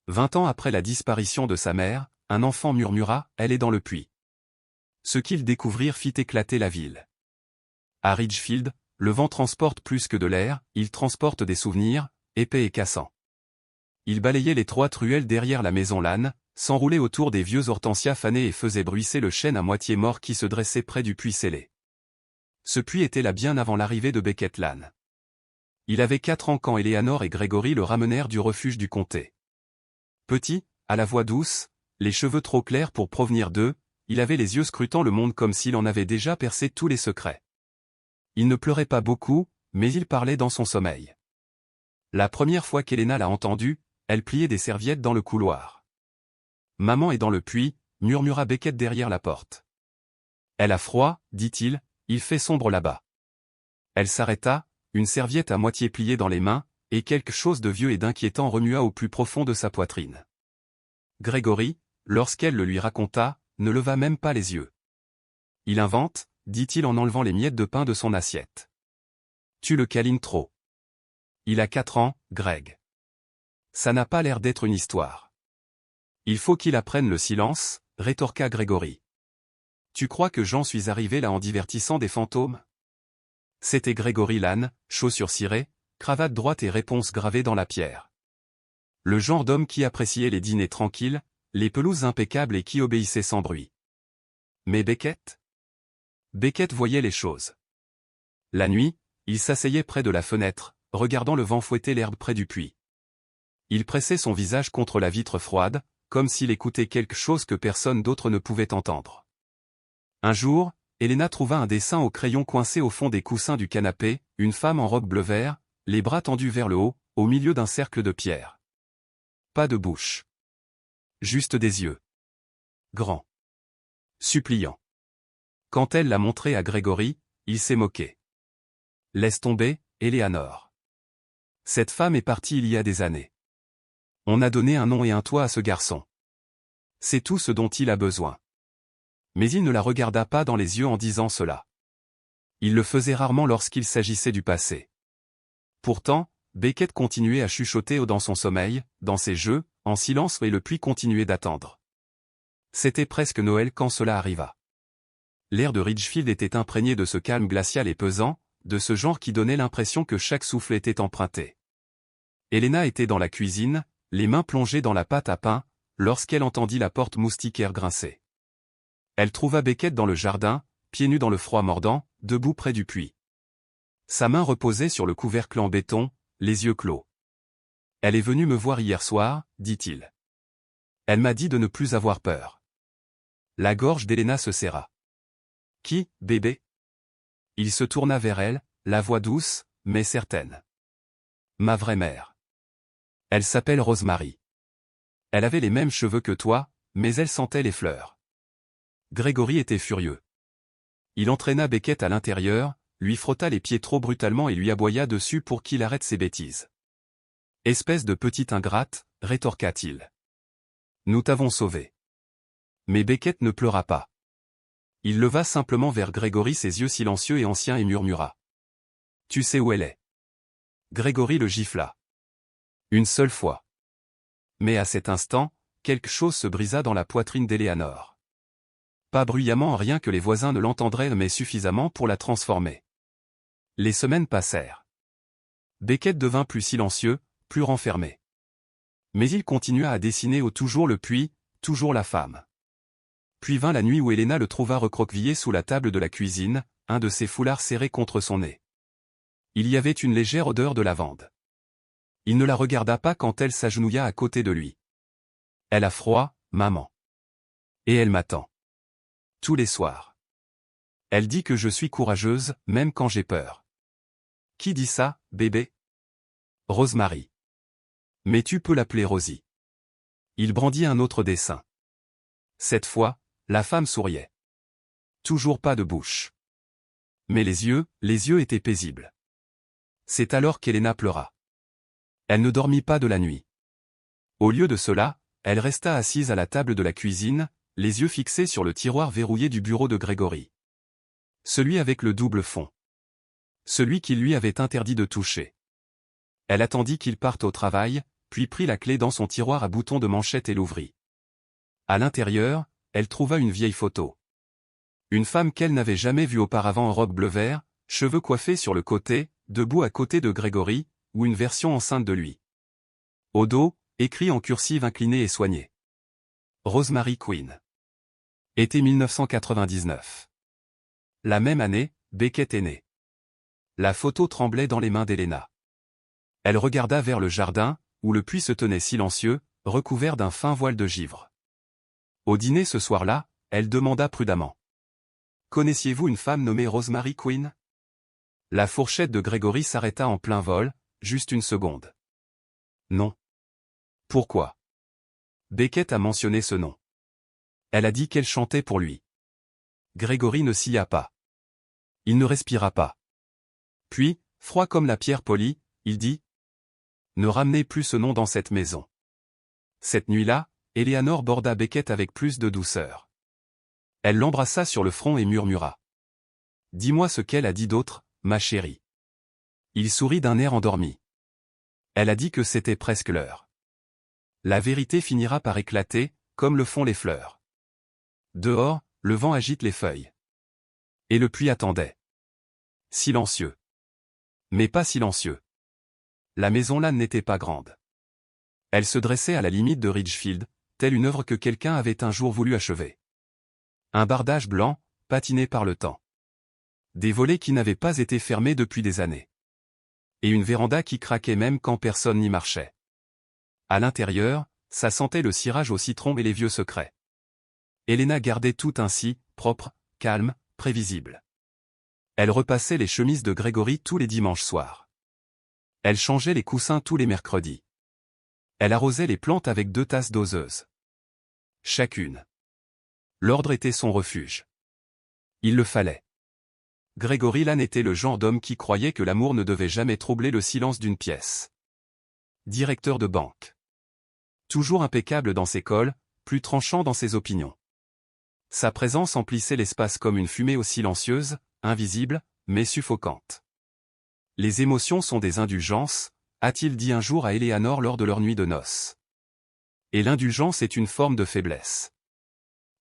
20 ans après la disparition de sa mère, un enfant murmura « Elle est dans le puits ». Ce qu'ils découvrirent fit éclater la ville. À Ridgefield, le vent transporte plus que de l'air, il transporte des souvenirs, épais et cassants. Il balayait l'étroite ruelle derrière la maison Lane, s'enroulait autour des vieux hortensias fanés et faisait bruisser le chêne à moitié mort qui se dressait près du puits scellé. Ce puits était là bien avant l'arrivée de Beckett Lane. Il avait 4 ans quand Eleanor et Gregory le ramenèrent du refuge du comté. Petit, à la voix douce, les cheveux trop clairs pour provenir d'eux, il avait les yeux scrutant le monde comme s'il en avait déjà percé tous les secrets. Il ne pleurait pas beaucoup, mais il parlait dans son sommeil. La première fois qu'Helena l'a entendu, elle pliait des serviettes dans le couloir. « Maman est dans le puits », murmura Beckett derrière la porte. « Elle a froid, dit-il, il fait sombre là-bas. » Elle s'arrêta, une serviette à moitié pliée dans les mains, et quelque chose de vieux et d'inquiétant remua au plus profond de sa poitrine. Gregory, lorsqu'elle le lui raconta, ne leva même pas les yeux. « Il invente », dit-il en enlevant les miettes de pain de son assiette. « Tu le câlines trop. » « Il a 4 ans, Greg. Ça n'a pas l'air d'être une histoire. »« Il faut qu'il apprenne le silence, » rétorqua Gregory. « Tu crois que j'en suis arrivé là en divertissant des fantômes ?» C'était Gregory Lane, chaussures cirées, cravate droite et réponse gravée dans la pierre. Le genre d'homme qui appréciait les dîners tranquilles, les pelouses impeccables et qui obéissait sans bruit. Mais Beckett voyait les choses. La nuit, il s'asseyait près de la fenêtre, regardant le vent fouetter l'herbe près du puits. Il pressait son visage contre la vitre froide, comme s'il écoutait quelque chose que personne d'autre ne pouvait entendre. Un jour, Helena trouva un dessin au crayon coincé au fond des coussins du canapé, une femme en robe bleu-vert, les bras tendus vers le haut, au milieu d'un cercle de pierre. Pas de bouche. Juste des yeux. Grands. Suppliants. Quand elle l'a montré à Gregory, il s'est moqué. « Laisse tomber, Eleanor. Cette femme est partie il y a des années. On a donné un nom et un toit à ce garçon. C'est tout ce dont il a besoin. » Mais il ne la regarda pas dans les yeux en disant cela. Il le faisait rarement lorsqu'il s'agissait du passé. Pourtant, Beckett continuait à chuchoter dans son sommeil, dans ses jeux, en silence et le puits continuait d'attendre. C'était presque Noël quand cela arriva. L'air de Ridgefield était imprégné de ce calme glacial et pesant, de ce genre qui donnait l'impression que chaque souffle était emprunté. Helena était dans la cuisine, les mains plongées dans la pâte à pain, lorsqu'elle entendit la porte moustiquaire grincer. Elle trouva Beckett dans le jardin, pieds nus dans le froid mordant, debout près du puits. Sa main reposait sur le couvercle en béton, les yeux clos. « Elle est venue me voir hier soir, dit-il. Elle m'a dit de ne plus avoir peur. » La gorge d'Helena se serra. « Qui, bébé ?» Il se tourna vers elle, la voix douce, mais certaine. « Ma vraie mère. Elle s'appelle Rosemary. Elle avait les mêmes cheveux que toi, mais elle sentait les fleurs. » Gregory était furieux. Il entraîna Beckett à l'intérieur, lui frotta les pieds trop brutalement et lui aboya dessus pour qu'il arrête ses bêtises. « Espèce de petite ingrate, rétorqua-t-il. Nous t'avons sauvé. » Mais Beckett ne pleura pas. Il leva simplement vers Gregory ses yeux silencieux et anciens et murmura. « Tu sais où elle est. » Gregory le gifla. Une seule fois. Mais à cet instant, quelque chose se brisa dans la poitrine d'Eleanor. Pas bruyamment, rien que les voisins ne l'entendraient, mais suffisamment pour la transformer. Les semaines passèrent. Beckett devint plus silencieux, plus renfermé. Mais il continua à dessiner toujours le puits, toujours la femme. Puis vint la nuit où Helena le trouva recroquevillé sous la table de la cuisine, un de ses foulards serré contre son nez. Il y avait une légère odeur de lavande. Il ne la regarda pas quand elle s'agenouilla à côté de lui. « Elle a froid, maman. Et elle m'attend. Tous les soirs. Elle dit que je suis courageuse, même quand j'ai peur. » « Qui dit ça, bébé ? » ?»« Rosemary. Mais tu peux l'appeler Rosie. » Il brandit un autre dessin. Cette fois, la femme souriait. Toujours pas de bouche. Mais les yeux étaient paisibles. C'est alors qu'Helena pleura. Elle ne dormit pas de la nuit. Au lieu de cela, elle resta assise à la table de la cuisine, les yeux fixés sur le tiroir verrouillé du bureau de Gregory. Celui avec le double fond. Celui qu'il lui avait interdit de toucher. Elle attendit qu'il parte au travail, puis prit la clé dans son tiroir à boutons de manchette et l'ouvrit. À l'intérieur, elle trouva une vieille photo. Une femme qu'elle n'avait jamais vue auparavant en robe bleu-vert, cheveux coiffés sur le côté, debout à côté de Gregory, ou une version enceinte de lui. Au dos, écrit en cursive inclinée et soignée. Rosemary Quinn. Été 1999. La même année, Beckett est née. La photo tremblait dans les mains d'Helena. Elle regarda vers le jardin, où le puits se tenait silencieux, recouvert d'un fin voile de givre. Au dîner ce soir-là, elle demanda prudemment. « Connaissiez-vous une femme nommée Rosemary Quinn ?» La fourchette de Gregory s'arrêta en plein vol, juste une seconde. Non. Pourquoi? Beckett a mentionné ce nom. Elle a dit qu'elle chantait pour lui. Gregory ne sia pas. Il ne respira pas. Puis, froid comme la pierre polie, il dit « Ne ramenez plus ce nom dans cette maison. » Cette nuit-là, Eleanor borda Beckett avec plus de douceur. Elle l'embrassa sur le front et murmura. « Dis-moi ce qu'elle a dit d'autre, ma chérie. » Il sourit d'un air endormi. Elle a dit que c'était presque l'heure. La vérité finira par éclater, comme le font les fleurs. Dehors, le vent agite les feuilles. Et le puits attendait. Silencieux. Mais pas silencieux. La maison là n'était pas grande. Elle se dressait à la limite de Ridgefield, telle une œuvre que quelqu'un avait un jour voulu achever. Un bardage blanc, patiné par le temps. Des volets qui n'avaient pas été fermés depuis des années. Et une véranda qui craquait même quand personne n'y marchait. À l'intérieur, ça sentait le cirage au citron et les vieux secrets. Helena gardait tout ainsi, propre, calme, prévisible. Elle repassait les chemises de Gregory tous les dimanches soirs. Elle changeait les coussins tous les mercredis. Elle arrosait les plantes avec 2 tasses doseuses. Chacune. L'ordre était son refuge. Il le fallait. Gregory Lane était le genre d'homme qui croyait que l'amour ne devait jamais troubler le silence d'une pièce. Directeur de banque. Toujours impeccable dans ses cols, plus tranchant dans ses opinions. Sa présence emplissait l'espace comme une fumée aussi silencieuse, invisible, mais suffocante. Les émotions sont des indulgences, a-t-il dit un jour à Eleanor lors de leur nuit de noces. Et l'indulgence est une forme de faiblesse.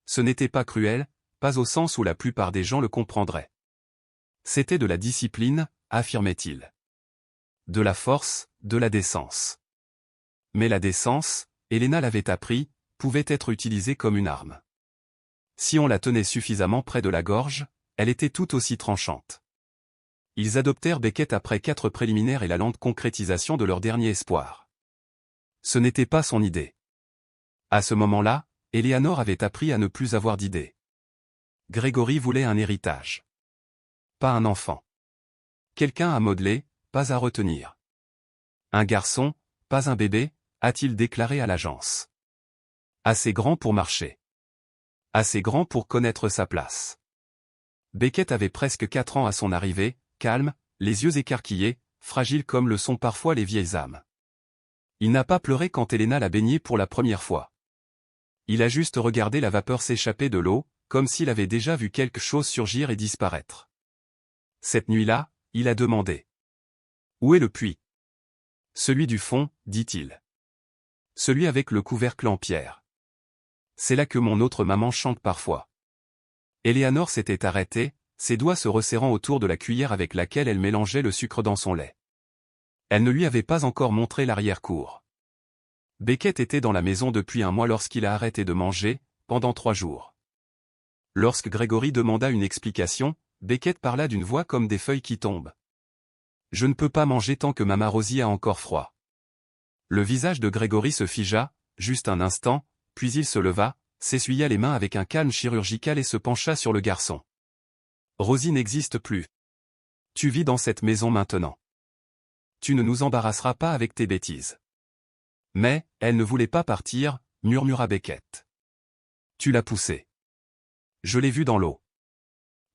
Ce n'était pas cruel, pas au sens où la plupart des gens le comprendraient. C'était de la discipline, affirmait-il. De la force, de la décence. Mais la décence, Helena l'avait appris, pouvait être utilisée comme une arme. Si on la tenait suffisamment près de la gorge, elle était tout aussi tranchante. Ils adoptèrent Beckett après 4 préliminaires et la lente concrétisation de leur dernier espoir. Ce n'était pas son idée. À ce moment-là, Eleanor avait appris à ne plus avoir d'idée. Gregory voulait un héritage. Pas un enfant. Quelqu'un à modeler, pas à retenir. Un garçon, pas un bébé, a-t-il déclaré à l'agence. Assez grand pour marcher. Assez grand pour connaître sa place. Beckett avait presque 4 ans à son arrivée, calme, les yeux écarquillés, fragile comme le sont parfois les vieilles âmes. Il n'a pas pleuré quand Helena l'a baigné pour la première fois. Il a juste regardé la vapeur s'échapper de l'eau, comme s'il avait déjà vu quelque chose surgir et disparaître. Cette nuit-là, il a demandé. « Où est le puits ?»« Celui du fond, dit-il. Celui avec le couvercle en pierre. C'est là que mon autre maman chante parfois. » Eleanor s'était arrêtée, ses doigts se resserrant autour de la cuillère avec laquelle elle mélangeait le sucre dans son lait. Elle ne lui avait pas encore montré l'arrière-cour. Beckett était dans la maison depuis 1 mois lorsqu'il a arrêté de manger, pendant 3 jours. Lorsque Gregory demanda une explication, Beckett parla d'une voix comme des feuilles qui tombent. « Je ne peux pas manger tant que Mama Rosie a encore froid. » Le visage de Gregory se figea, juste un instant, puis il se leva, s'essuya les mains avec un calme chirurgical et se pencha sur le garçon. « Rosie n'existe plus. Tu vis dans cette maison maintenant. Tu ne nous embarrasseras pas avec tes bêtises. » Mais, elle ne voulait pas partir, murmura Beckett. Tu l'as poussée. Je l'ai vue dans l'eau.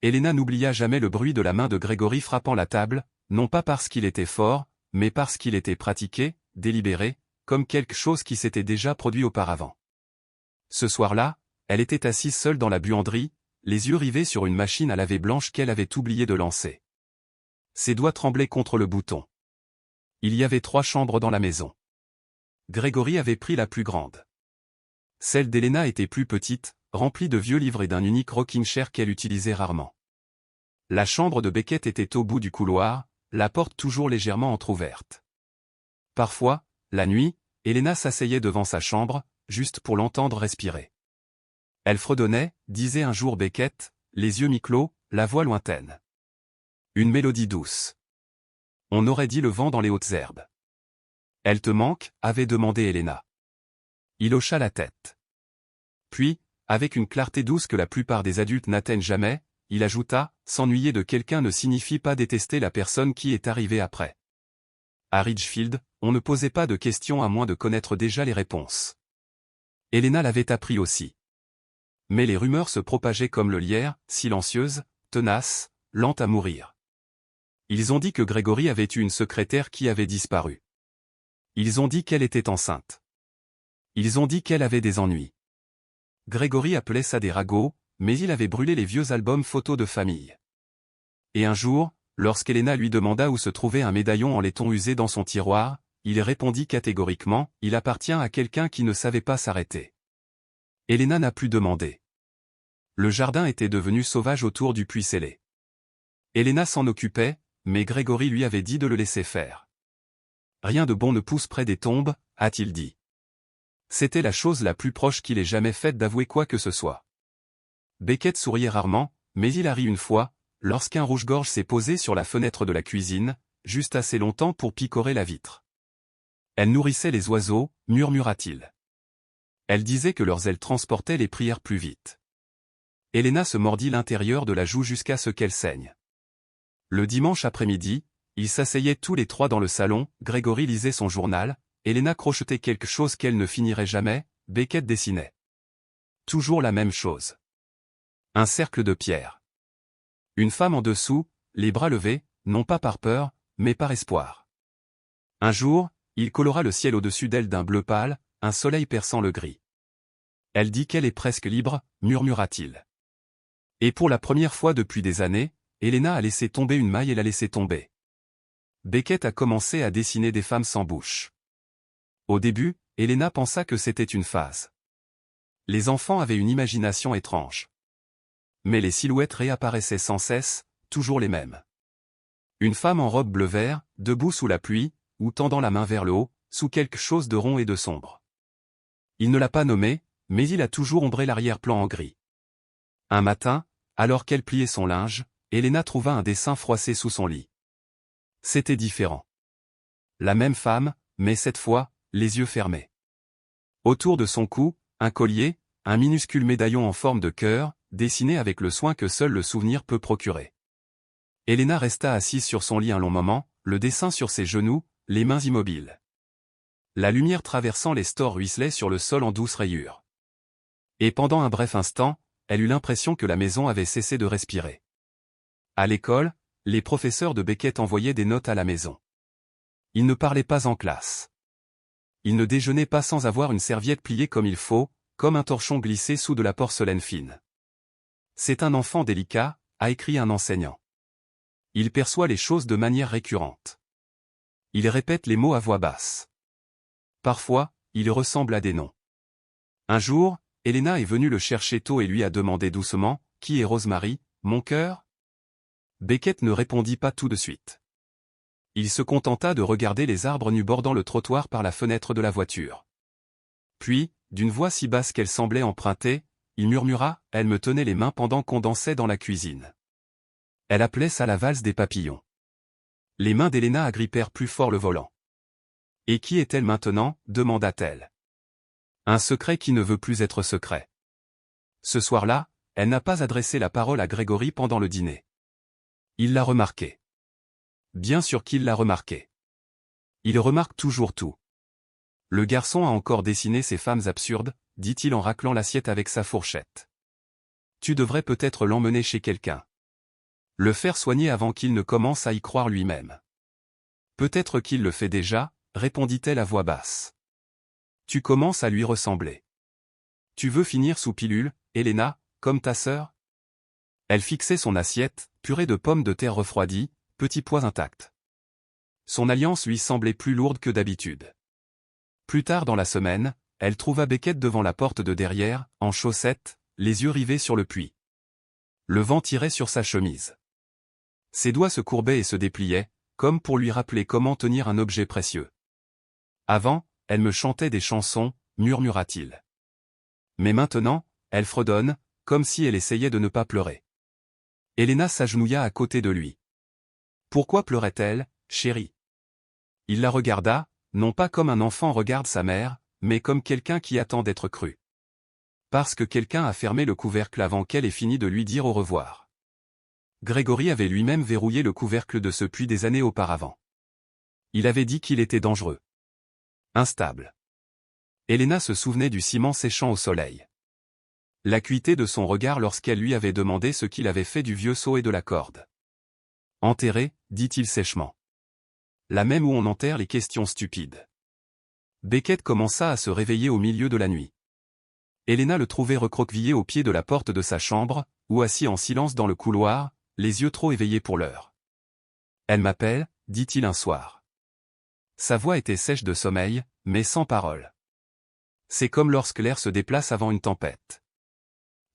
Helena n'oublia jamais le bruit de la main de Gregory frappant la table, non pas parce qu'il était fort, mais parce qu'il était pratiqué, délibéré, comme quelque chose qui s'était déjà produit auparavant. Ce soir-là, elle était assise seule dans la buanderie, les yeux rivés sur une machine à laver blanche qu'elle avait oublié de lancer. Ses doigts tremblaient contre le bouton. Il y avait 3 chambres dans la maison. Grégory avait pris la plus grande. Celle d'Elena était plus petite, remplie de vieux livres et d'un unique rocking chair qu'elle utilisait rarement. La chambre de Beckett était au bout du couloir, la porte toujours légèrement entr'ouverte. Parfois, la nuit, Elena s'asseyait devant sa chambre, juste pour l'entendre respirer. Elle fredonnait, disait un jour Beckett, les yeux mi-clos, la voix lointaine. Une mélodie douce. On aurait dit le vent dans les hautes herbes. Elle te manque, avait demandé Elena. Il hocha la tête. Puis, avec une clarté douce que la plupart des adultes n'atteignent jamais, il ajouta, s'ennuyer de quelqu'un ne signifie pas détester la personne qui est arrivée après. À Ridgefield, on ne posait pas de questions à moins de connaître déjà les réponses. Elena l'avait appris aussi. Mais les rumeurs se propageaient comme le lierre, silencieuses, tenaces, lentes à mourir. Ils ont dit que Grégory avait eu une secrétaire qui avait disparu. Ils ont dit qu'elle était enceinte. Ils ont dit qu'elle avait des ennuis. Grégory appelait ça des ragots, mais il avait brûlé les vieux albums photos de famille. Et un jour, lorsqu'Elena lui demanda où se trouvait un médaillon en laiton usé dans son tiroir, il répondit catégoriquement, il appartient à quelqu'un qui ne savait pas s'arrêter. Elena n'a plus demandé. Le jardin était devenu sauvage autour du puits scellé. Elena s'en occupait, mais Grégory lui avait dit de le laisser faire. Rien de bon ne pousse près des tombes, a-t-il dit. C'était la chose la plus proche qu'il ait jamais faite d'avouer quoi que ce soit. Beckett souriait rarement, mais il a ri une fois, lorsqu'un rouge-gorge s'est posé sur la fenêtre de la cuisine, juste assez longtemps pour picorer la vitre. Elle nourrissait les oiseaux, murmura-t-il. Elle disait que leurs ailes transportaient les prières plus vite. Elena se mordit l'intérieur de la joue jusqu'à ce qu'elle saigne. Le dimanche après-midi, ils s'asseyaient tous les trois dans le salon, Grégory lisait son journal, Elena crochetait quelque chose qu'elle ne finirait jamais, Beckett dessinait. Toujours la même chose. Un cercle de pierre. Une femme en dessous, les bras levés, non pas par peur, mais par espoir. Un jour, il colora le ciel au-dessus d'elle d'un bleu pâle, un soleil perçant le gris. Elle dit qu'elle est presque libre, murmura-t-il. Et pour la première fois depuis des années, Elena a laissé tomber une maille et l'a laissé tomber. Beckett a commencé à dessiner des femmes sans bouche. Au début, Elena pensa que c'était une phase. Les enfants avaient une imagination étrange. Mais les silhouettes réapparaissaient sans cesse, toujours les mêmes. Une femme en robe bleu-vert, debout sous la pluie, ou tendant la main vers le haut, sous quelque chose de rond et de sombre. Il ne l'a pas nommée, mais il a toujours ombré l'arrière-plan en gris. Un matin, alors qu'elle pliait son linge, Elena trouva un dessin froissé sous son lit. C'était différent. La même femme, mais cette fois, les yeux fermés. Autour de son cou, un collier, un minuscule médaillon en forme de cœur, dessiné avec le soin que seul le souvenir peut procurer. Elena resta assise sur son lit un long moment, le dessin sur ses genoux, les mains immobiles. La lumière traversant les stores ruisselait sur le sol en douces rayures. Et pendant un bref instant, elle eut l'impression que la maison avait cessé de respirer. À l'école, les professeurs de Beckett envoyaient des notes à la maison. Ils ne parlaient pas en classe. Ils ne déjeunaient pas sans avoir une serviette pliée comme il faut, comme un torchon glissé sous de la porcelaine fine. C'est un enfant délicat, a écrit un enseignant. Il perçoit les choses de manière récurrente. Il répète les mots à voix basse. Parfois, il ressemble à des noms. Un jour, Elena est venue le chercher tôt et lui a demandé doucement, « Qui est Rosemary, mon cœur ?» Beckett ne répondit pas tout de suite. Il se contenta de regarder les arbres nus bordant le trottoir par la fenêtre de la voiture. Puis, d'une voix si basse qu'elle semblait emprunter, il murmura, « Elle me tenait les mains pendant qu'on dansait dans la cuisine. » Elle appelait ça la valse des papillons. Les mains d'Elena agrippèrent plus fort le volant. « Et qui est-elle maintenant ?» demanda-t-elle. Un secret qui ne veut plus être secret. Ce soir-là, elle n'a pas adressé la parole à Grégory pendant le dîner. Il l'a remarqué. Bien sûr qu'il l'a remarqué. Il remarque toujours tout. Le garçon a encore dessiné ces femmes absurdes, dit-il en raclant l'assiette avec sa fourchette. Tu devrais peut-être l'emmener chez quelqu'un. Le faire soigner avant qu'il ne commence à y croire lui-même. Peut-être qu'il le fait déjà, répondit-elle à voix basse. Tu commences à lui ressembler. Tu veux finir sous pilule, Elena, comme ta sœur ? Elle fixait son assiette, purée de pommes de terre refroidies, petits pois intacts. Son alliance lui semblait plus lourde que d'habitude. Plus tard dans la semaine, elle trouva Beckett devant la porte de derrière, en chaussettes, les yeux rivés sur le puits. Le vent tirait sur sa chemise. Ses doigts se courbaient et se dépliaient, comme pour lui rappeler comment tenir un objet précieux. Avant, elle me chantait des chansons, murmura-t-il. Mais maintenant, elle fredonne, comme si elle essayait de ne pas pleurer. Elena s'agenouilla à côté de lui. Pourquoi pleurait-elle, chérie? Il la regarda, non pas comme un enfant regarde sa mère, mais comme quelqu'un qui attend d'être cru. Parce que quelqu'un a fermé le couvercle avant qu'elle ait fini de lui dire au revoir. Grégory avait lui-même verrouillé le couvercle de ce puits des années auparavant. Il avait dit qu'il était dangereux. Instable. Elena se souvenait du ciment séchant au soleil. L'acuité de son regard lorsqu'elle lui avait demandé ce qu'il avait fait du vieux seau et de la corde. Enterré, dit-il sèchement. Là même où on enterre les questions stupides. Beckett commença à se réveiller au milieu de la nuit. Elena le trouvait recroquevillé au pied de la porte de sa chambre, ou assis en silence dans le couloir, les yeux trop éveillés pour l'heure. Elle m'appelle, dit-il un soir. Sa voix était sèche de sommeil, mais sans parole. C'est comme lorsque l'air se déplace avant une tempête.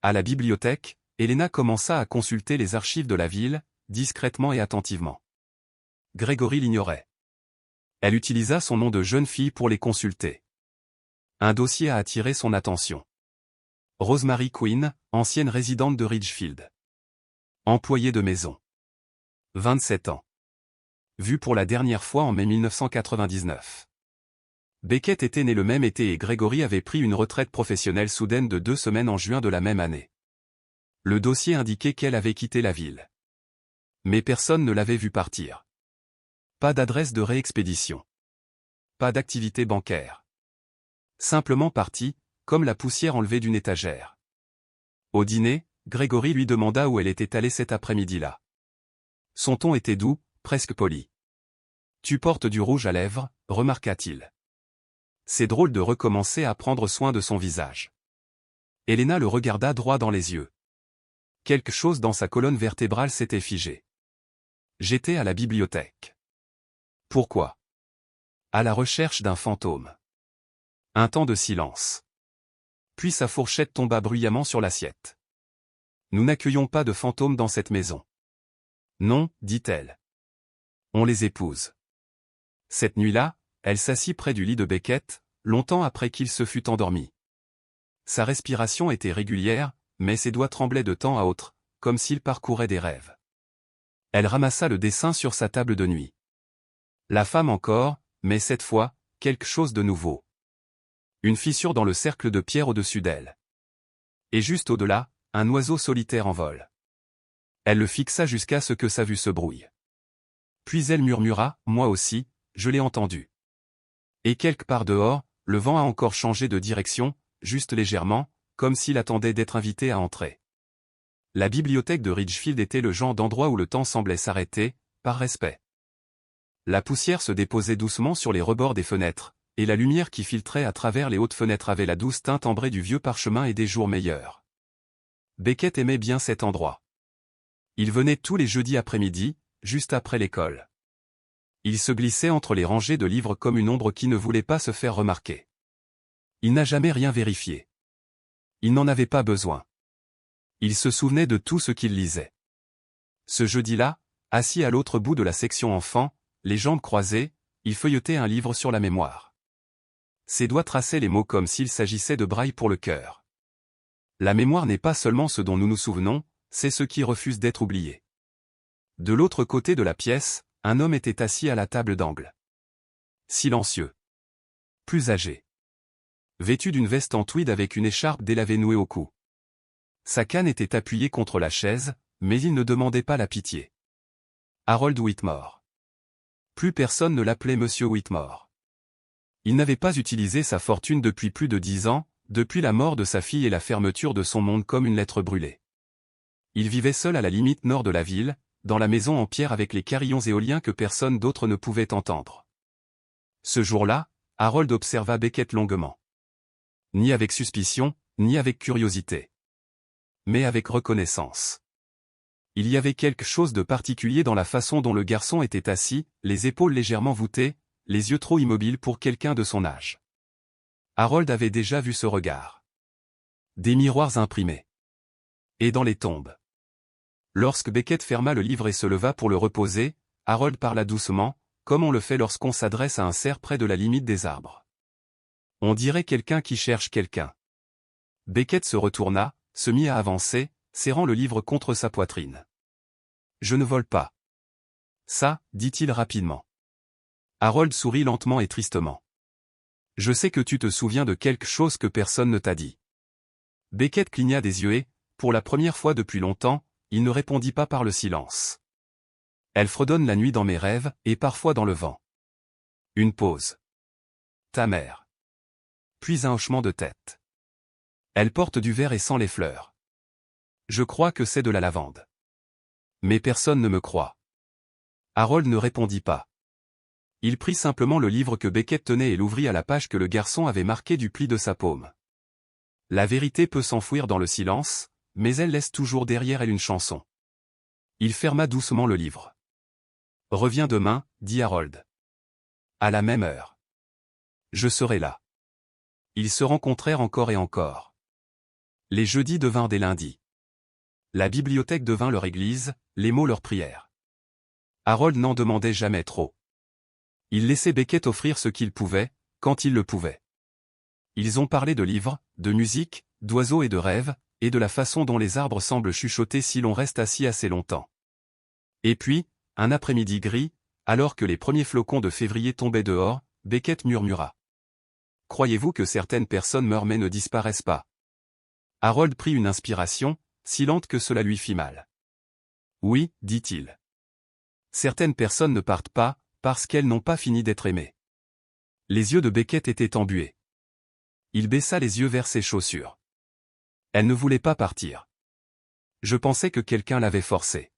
À la bibliothèque, Elena commença à consulter les archives de la ville, discrètement et attentivement. Grégory l'ignorait. Elle utilisa son nom de jeune fille pour les consulter. Un dossier a attiré son attention. Rosemary Quinn, ancienne résidente de Ridgefield. Employée de maison. 27 ans. Vue pour la dernière fois en mai 1999. Beckett était né le même été et Grégory avait pris une retraite professionnelle soudaine de 2 semaines en juin de la même année. Le dossier indiquait qu'elle avait quitté la ville. Mais personne ne l'avait vue partir. Pas d'adresse de réexpédition. Pas d'activité bancaire. Simplement partie, comme la poussière enlevée d'une étagère. Au dîner, Grégory lui demanda où elle était allée cet après-midi-là. Son ton était doux, presque poli. « Tu portes du rouge à lèvres », remarqua-t-il. C'est drôle de recommencer à prendre soin de son visage. Elena le regarda droit dans les yeux. Quelque chose dans sa colonne vertébrale s'était figé. J'étais à la bibliothèque. Pourquoi? À la recherche d'un fantôme. Un temps de silence. Puis sa fourchette tomba bruyamment sur l'assiette. Nous n'accueillons pas de fantômes dans cette maison. Non, dit-elle. On les épouse. Cette nuit-là, elle s'assit près du lit de Beckett, longtemps après qu'il se fût endormi. Sa respiration était régulière, mais ses doigts tremblaient de temps à autre, comme s'il parcourait des rêves. Elle ramassa le dessin sur sa table de nuit. La femme encore, mais cette fois, quelque chose de nouveau. Une fissure dans le cercle de pierre au-dessus d'elle. Et juste au-delà, un oiseau solitaire en vol. Elle le fixa jusqu'à ce que sa vue se brouille. Puis elle murmura, moi aussi, je l'ai entendu. Et quelque part dehors, le vent a encore changé de direction, juste légèrement, comme s'il attendait d'être invité à entrer. La bibliothèque de Ridgefield était le genre d'endroit où le temps semblait s'arrêter, par respect. La poussière se déposait doucement sur les rebords des fenêtres, et la lumière qui filtrait à travers les hautes fenêtres avait la douce teinte ambrée du vieux parchemin et des jours meilleurs. Beckett aimait bien cet endroit. Il venait tous les jeudis après-midi, juste après l'école. Il se glissait entre les rangées de livres comme une ombre qui ne voulait pas se faire remarquer. Il n'a jamais rien vérifié. Il n'en avait pas besoin. Il se souvenait de tout ce qu'il lisait. Ce jeudi-là, assis à l'autre bout de la section enfants, les jambes croisées, il feuilletait un livre sur la mémoire. Ses doigts traçaient les mots comme s'il s'agissait de braille pour le cœur. La mémoire n'est pas seulement ce dont nous nous souvenons, c'est ce qui refuse d'être oublié. De l'autre côté de la pièce, un homme était assis à la table d'angle. Silencieux. Plus âgé. Vêtu d'une veste en tweed avec une écharpe délavée nouée au cou. Sa canne était appuyée contre la chaise, mais il ne demandait pas la pitié. Harold Whitmore. Plus personne ne l'appelait Monsieur Whitmore. Il n'avait pas utilisé sa fortune depuis plus de 10 ans, depuis la mort de sa fille et la fermeture de son monde comme une lettre brûlée. Il vivait seul à la limite nord de la ville, dans la maison en pierre avec les carillons éoliens que personne d'autre ne pouvait entendre. Ce jour-là, Harold observa Beckett longuement. Ni avec suspicion, ni avec curiosité. Mais avec reconnaissance. Il y avait quelque chose de particulier dans la façon dont le garçon était assis, les épaules légèrement voûtées, les yeux trop immobiles pour quelqu'un de son âge. Harold avait déjà vu ce regard. Des miroirs imprimés. Et dans les tombes. Lorsque Beckett ferma le livre et se leva pour le reposer, Harold parla doucement, comme on le fait lorsqu'on s'adresse à un cerf près de la limite des arbres. On dirait quelqu'un qui cherche quelqu'un. Beckett se retourna, se mit à avancer, serrant le livre contre sa poitrine. Je ne vole pas. Ça, dit-il rapidement. Harold sourit lentement et tristement. Je sais que tu te souviens de quelque chose que personne ne t'a dit. Beckett cligna des yeux et, pour la première fois depuis longtemps, il ne répondit pas par le silence. Elle fredonne la nuit dans mes rêves, et parfois dans le vent. Une pause. Ta mère. Puis un hochement de tête. Elle porte du vert et sent les fleurs. Je crois que c'est de la lavande. Mais personne ne me croit. Harold ne répondit pas. Il prit simplement le livre que Beckett tenait et l'ouvrit à la page que le garçon avait marquée du pli de sa paume. La vérité peut s'enfouir dans le silence, mais elle laisse toujours derrière elle une chanson. Il ferma doucement le livre. Reviens demain, dit Harold. À la même heure. Je serai là. Ils se rencontrèrent encore et encore. Les jeudis devinrent des lundis. La bibliothèque devint leur église, les mots leur prière. Harold n'en demandait jamais trop. Il laissait Beckett offrir ce qu'il pouvait, quand il le pouvait. Ils ont parlé de livres, de musique, d'oiseaux et de rêves, et de la façon dont les arbres semblent chuchoter si l'on reste assis assez longtemps. Et puis, un après-midi gris, alors que les premiers flocons de février tombaient dehors, Beckett murmura. « Croyez-vous que certaines personnes meurent mais ne disparaissent pas ?» Harold prit une inspiration, si lente que cela lui fit mal. « Oui, dit-il. Certaines personnes ne partent pas, parce qu'elles n'ont pas fini d'être aimées. » Les yeux de Beckett étaient embués. Il baissa les yeux vers ses chaussures. Elle ne voulait pas partir. Je pensais que quelqu'un l'avait forcée.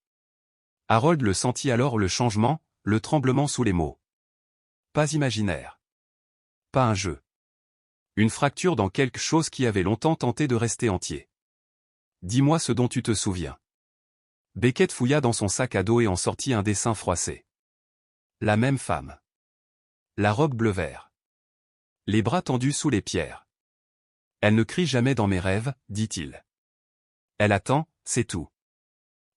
Harold le sentit alors le changement, le tremblement sous les mots. Pas imaginaire. Pas un jeu. Une fracture dans quelque chose qui avait longtemps tenté de rester entier. Dis-moi ce dont tu te souviens. Beckett fouilla dans son sac à dos et en sortit un dessin froissé. La même femme. La robe bleu-vert. Les bras tendus sous les pierres. Elle ne crie jamais dans mes rêves, dit-il. Elle attend, c'est tout.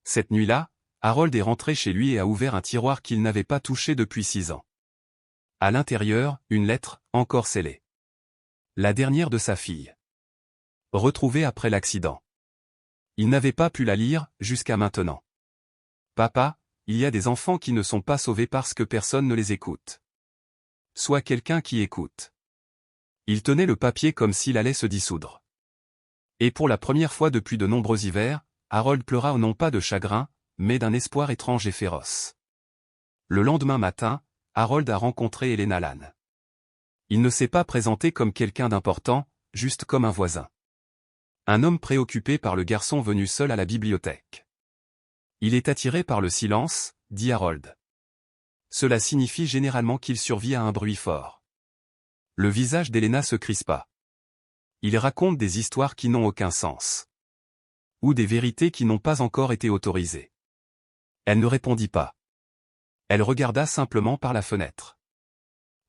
Cette nuit-là, Harold est rentré chez lui et a ouvert un tiroir qu'il n'avait pas touché depuis 6 ans. À l'intérieur, une lettre, encore scellée. La dernière de sa fille. Retrouvée après l'accident. Il n'avait pas pu la lire, jusqu'à maintenant. Papa, il y a des enfants qui ne sont pas sauvés parce que personne ne les écoute. Soit quelqu'un qui écoute. Il tenait le papier comme s'il allait se dissoudre. Et pour la première fois depuis de nombreux hivers, Harold pleura non pas de chagrin, mais d'un espoir étrange et féroce. Le lendemain matin, Harold a rencontré Elena Lann. Il ne s'est pas présenté comme quelqu'un d'important, juste comme un voisin. Un homme préoccupé par le garçon venu seul à la bibliothèque. Il est attiré par le silence, dit Harold. Cela signifie généralement qu'il survit à un bruit fort. Le visage d'Elena se crispa. Il raconte des histoires qui n'ont aucun sens. Ou des vérités qui n'ont pas encore été autorisées. Elle ne répondit pas. Elle regarda simplement par la fenêtre.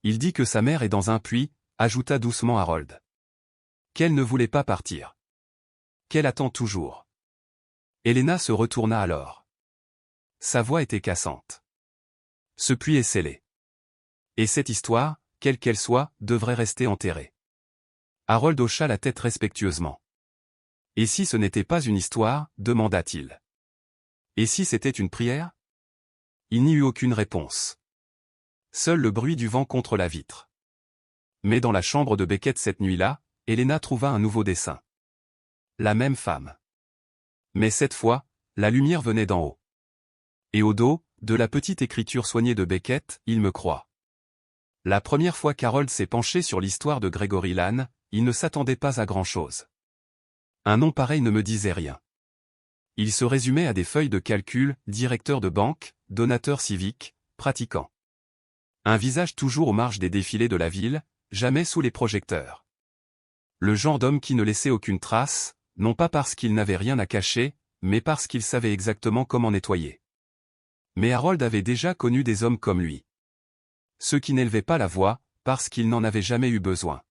Il dit que sa mère est dans un puits, ajouta doucement Harold. Qu'elle ne voulait pas partir. Qu'elle attend toujours. Elena se retourna alors. Sa voix était cassante. Ce puits est scellé. Et cette histoire, quelle qu'elle soit, devrait rester enterrée. Harold hocha la tête respectueusement. Et si ce n'était pas une histoire, demanda-t-il. Et si c'était une prière? Il n'y eut aucune réponse. Seul le bruit du vent contre la vitre. Mais dans la chambre de Beckett cette nuit-là, Elena trouva un nouveau dessin. La même femme. Mais cette fois, la lumière venait d'en haut. Et au dos, de la petite écriture soignée de Beckett, il me croit. La première fois qu'Harold s'est penché sur l'histoire de Gregory Lann, il ne s'attendait pas à grand-chose. Un nom pareil ne me disait rien. Il se résumait à des feuilles de calcul, directeur de banque, donateur civique, pratiquant. Un visage toujours aux marges des défilés de la ville, jamais sous les projecteurs. Le genre d'homme qui ne laissait aucune trace, non pas parce qu'il n'avait rien à cacher, mais parce qu'il savait exactement comment nettoyer. Mais Harold avait déjà connu des hommes comme lui. Ceux qui n'élevaient pas la voix, parce qu'ils n'en avaient jamais eu besoin.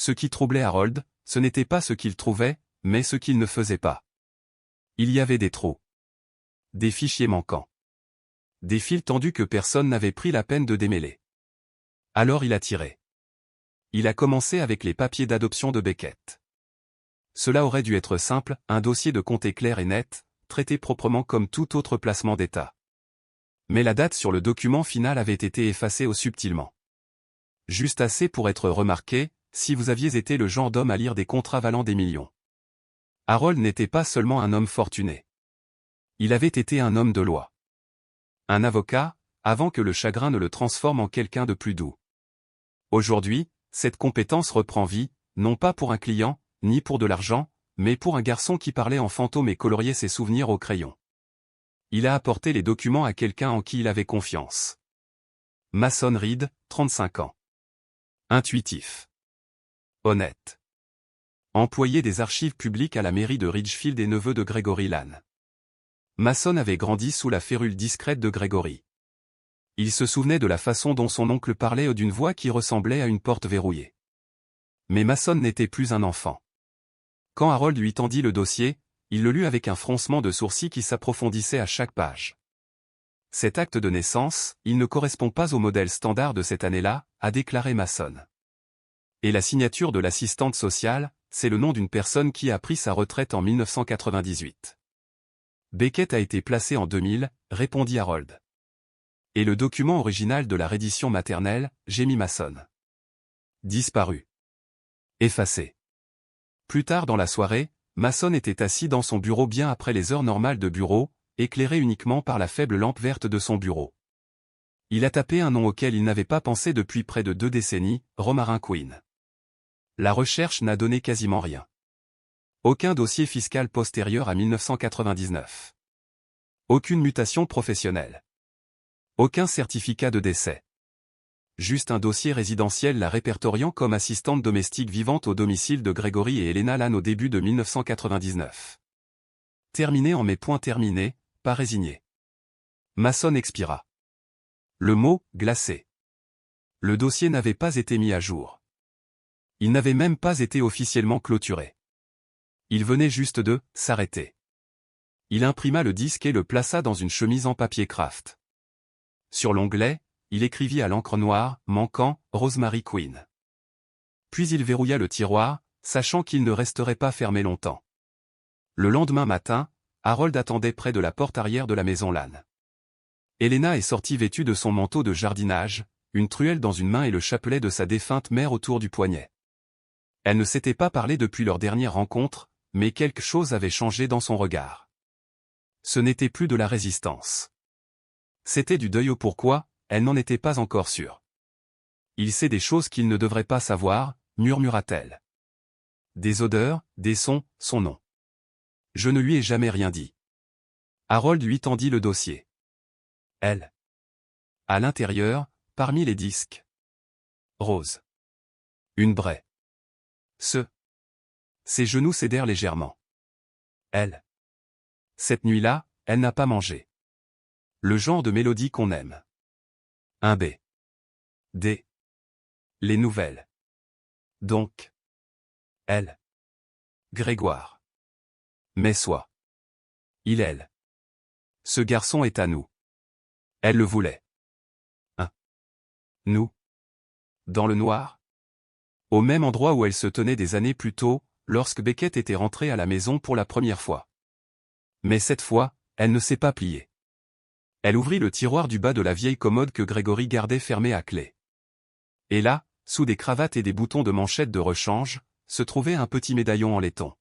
Ce qui troublait Harold, ce n'était pas ce qu'il trouvait, mais ce qu'il ne faisait pas. Il y avait des trous. Des fichiers manquants. Des fils tendus que personne n'avait pris la peine de démêler. Alors il a tiré. Il a commencé avec les papiers d'adoption de Beckett. Cela aurait dû être simple, un dossier de compte clair et net, traité proprement comme tout autre placement d'État. Mais la date sur le document final avait été effacée subtilement. Juste assez pour être remarqué, si vous aviez été le genre d'homme à lire des contrats valant des millions. Harold n'était pas seulement un homme fortuné. Il avait été un homme de loi. Un avocat, avant que le chagrin ne le transforme en quelqu'un de plus doux. Aujourd'hui, cette compétence reprend vie, non pas pour un client, ni pour de l'argent, mais pour un garçon qui parlait en fantôme et coloriait ses souvenirs au crayon. Il a apporté les documents à quelqu'un en qui il avait confiance. Mason Reed, 35 ans. Intuitif. Honnête. Employé des archives publiques à la mairie de Ridgefield et neveu de Gregory Lane. Mason avait grandi sous la férule discrète de Gregory. Il se souvenait de la façon dont son oncle parlait d'une voix qui ressemblait à une porte verrouillée. Mais Mason n'était plus un enfant. Quand Harold lui tendit le dossier, il le lut avec un froncement de sourcils qui s'approfondissait à chaque page. Cet acte de naissance, il ne correspond pas au modèle standard de cette année-là, a déclaré Mason. Et la signature de l'assistante sociale, c'est le nom d'une personne qui a pris sa retraite en 1998. Beckett a été placé en 2000, répondit Harold. Et le document original de la reddition maternelle, gémit Mason. Disparu. Effacé. Plus tard dans la soirée, Mason était assis dans son bureau bien après les heures normales de bureau, éclairé uniquement par la faible lampe verte de son bureau. Il a tapé un nom auquel il n'avait pas pensé depuis près de 2 décennies, Romarin Quinn. La recherche n'a donné quasiment rien. Aucun dossier fiscal postérieur à 1999. Aucune mutation professionnelle. Aucun certificat de décès. Juste un dossier résidentiel la répertoriant comme assistante domestique vivante au domicile de Gregory et Elena Lane au début de 1999. Terminé en mai. Terminé, pas résigné. Mason expira. Le mot « glacé ». Le dossier n'avait pas été mis à jour. Il n'avait même pas été officiellement clôturé. Il venait juste de « s'arrêter ». Il imprima le disque et le plaça dans une chemise en papier craft. Sur l'onglet, il écrivit à l'encre noire, manquant, Rosemary Quinn. Puis il verrouilla le tiroir, sachant qu'il ne resterait pas fermé longtemps. Le lendemain matin, Harold attendait près de la porte arrière de la maison Lane. Elena est sortie vêtue de son manteau de jardinage, une truelle dans une main et le chapelet de sa défunte mère autour du poignet. Elle ne s'était pas parlé depuis leur dernière rencontre, mais quelque chose avait changé dans son regard. Ce n'était plus de la résistance. C'était du deuil. Pourquoi, elle n'en était pas encore sûre. Il sait des choses qu'il ne devrait pas savoir, murmura-t-elle. Des odeurs, des sons, son nom. Je ne lui ai jamais rien dit. Harold lui tendit le dossier. Elle. À l'intérieur, parmi les disques. Rose. Une braie. Ses genoux cédèrent légèrement. Elle. Cette nuit-là, elle n'a pas mangé. Le genre de mélodie qu'on aime. Un B. D. Les nouvelles. Donc. Elle. Grégoire. Mais soit. Elle. Ce garçon est à nous. Elle le voulait. Nous. Dans le noir. Au même endroit où elle se tenait des années plus tôt, lorsque Beckett était rentré à la maison pour la première fois. Mais cette fois, elle ne s'est pas pliée. Elle ouvrit le tiroir du bas de la vieille commode que Gregory gardait fermée à clé. Et là, sous des cravates et des boutons de manchette de rechange, se trouvait un petit médaillon en laiton.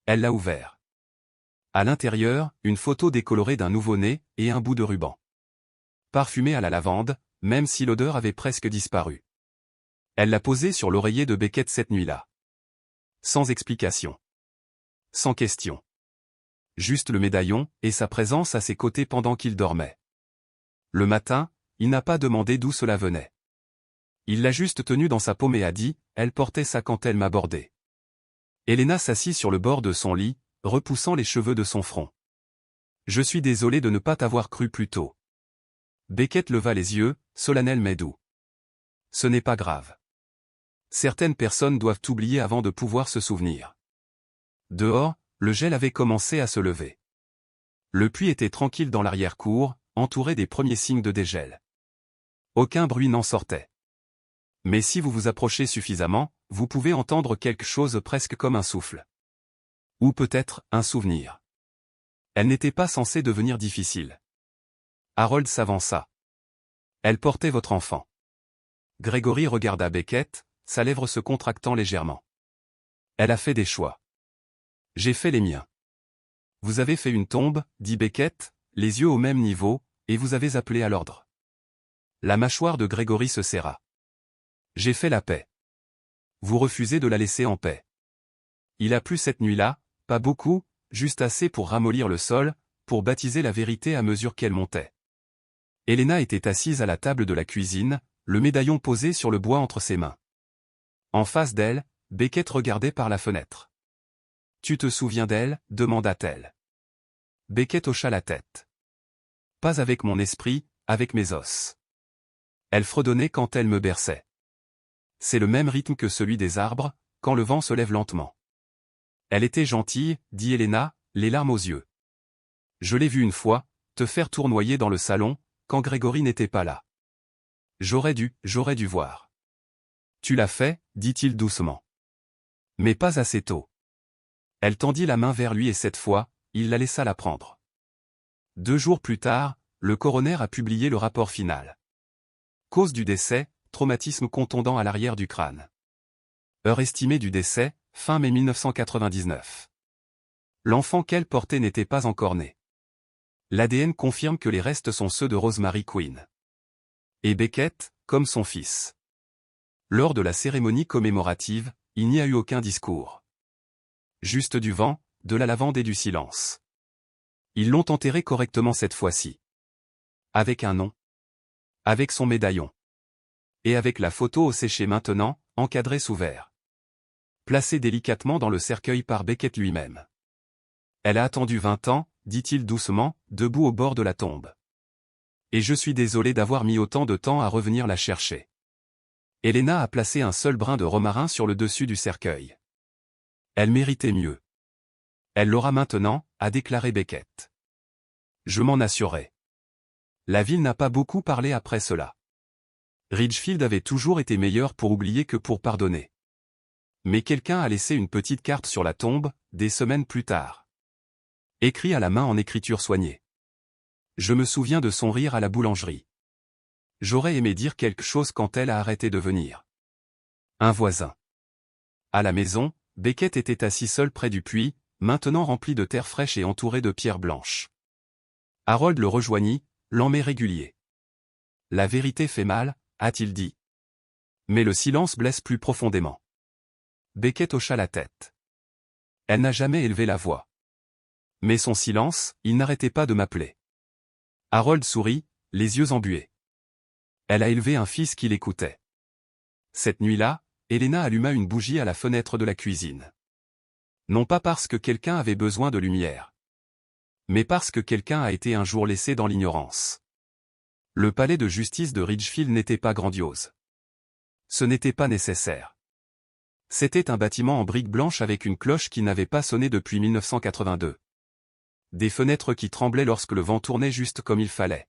Elle l'a ouvert. À l'intérieur, une photo décolorée d'un nouveau-né, et un bout de ruban. Parfumé à la lavande, même si l'odeur avait presque disparu. Elle l'a posé sur l'oreiller de Beckett cette nuit-là. Sans explication. Sans question. Juste le médaillon, et sa présence à ses côtés pendant qu'il dormait. Le matin, il n'a pas demandé d'où cela venait. Il l'a juste tenu dans sa paume et a dit, elle portait ça quand elle m'abordait. Elena s'assit sur le bord de son lit, repoussant les cheveux de son front. Je suis désolé de ne pas t'avoir cru plus tôt. Beckett leva les yeux, solennel mais doux. Ce n'est pas grave. Certaines personnes doivent oublier avant de pouvoir se souvenir. Dehors, le gel avait commencé à se lever. Le puits était tranquille dans l'arrière-cour, entouré des premiers signes de dégel. Aucun bruit n'en sortait. Mais si vous vous approchez suffisamment, vous pouvez entendre quelque chose presque comme un souffle. Ou peut-être, un souvenir. Elle n'était pas censée devenir difficile. Harold s'avança. Elle portait votre enfant. Gregory regarda Beckett, sa lèvre se contractant légèrement. Elle a fait des choix. J'ai fait les miens. Vous avez fait une tombe, dit Beckett, les yeux au même niveau, et vous avez appelé à l'ordre. La mâchoire de Gregory se serra. J'ai fait la paix. Vous refusez de la laisser en paix. Il a plu cette nuit-là, pas beaucoup, juste assez pour ramollir le sol, pour baptiser la vérité à mesure qu'elle montait. Helena était assise à la table de la cuisine, le médaillon posé sur le bois entre ses mains. En face d'elle, Beckett regardait par la fenêtre. « Tu te souviens d'elle » demanda-t-elle. Beckett hocha la tête. « Pas avec mon esprit, avec mes os. » Elle fredonnait quand elle me berçait. C'est le même rythme que celui des arbres, quand le vent se lève lentement. Elle était gentille, dit Helena, les larmes aux yeux. Je l'ai vue une fois, te faire tournoyer dans le salon, quand Gregory n'était pas là. J'aurais dû voir. Tu l'as fait, dit-il doucement. Mais pas assez tôt. Elle tendit la main vers lui et cette fois, il la laissa la prendre. 2 jours plus tard, le coroner a publié le rapport final. Cause du décès, traumatisme contondant à l'arrière du crâne. Heure estimée du décès, fin mai 1999. L'enfant qu'elle portait n'était pas encore né. L'ADN confirme que les restes sont ceux de Rosemary Quinn. Et Beckett, comme son fils. Lors de la cérémonie commémorative, il n'y a eu aucun discours. Juste du vent, de la lavande et du silence. Ils l'ont enterré correctement cette fois-ci. Avec un nom. Avec son médaillon. Et avec la photo au séché maintenant, encadrée sous verre. Placée délicatement dans le cercueil par Beckett lui-même. Elle a attendu 20 ans, dit-il doucement, debout au bord de la tombe. Et je suis désolé d'avoir mis autant de temps à revenir la chercher. Helena a placé un seul brin de romarin sur le dessus du cercueil. Elle méritait mieux. Elle l'aura maintenant, a déclaré Beckett. Je m'en assurais. La ville n'a pas beaucoup parlé après cela. Ridgefield avait toujours été meilleur pour oublier que pour pardonner. Mais quelqu'un a laissé une petite carte sur la tombe, des semaines plus tard. Écrit à la main en écriture soignée. Je me souviens de son rire à la boulangerie. J'aurais aimé dire quelque chose quand elle a arrêté de venir. Un voisin. À la maison, Beckett était assis seul près du puits, maintenant rempli de terre fraîche et entouré de pierres blanches. Harold le rejoignit, lent mais régulier. La vérité fait mal, a-t-il dit. Mais le silence blesse plus profondément. Beckett hocha la tête. Elle n'a jamais élevé la voix. Mais son silence, il n'arrêtait pas de m'appeler. Harold sourit, les yeux embués. Elle a élevé un fils qui l'écoutait. Cette nuit-là, Helena alluma une bougie à la fenêtre de la cuisine. Non pas parce que quelqu'un avait besoin de lumière. Mais parce que quelqu'un a été un jour laissé dans l'ignorance. Le palais de justice de Ridgefield n'était pas grandiose. Ce n'était pas nécessaire. C'était un bâtiment en briques blanches avec une cloche qui n'avait pas sonné depuis 1982. Des fenêtres qui tremblaient lorsque le vent tournait juste comme il fallait.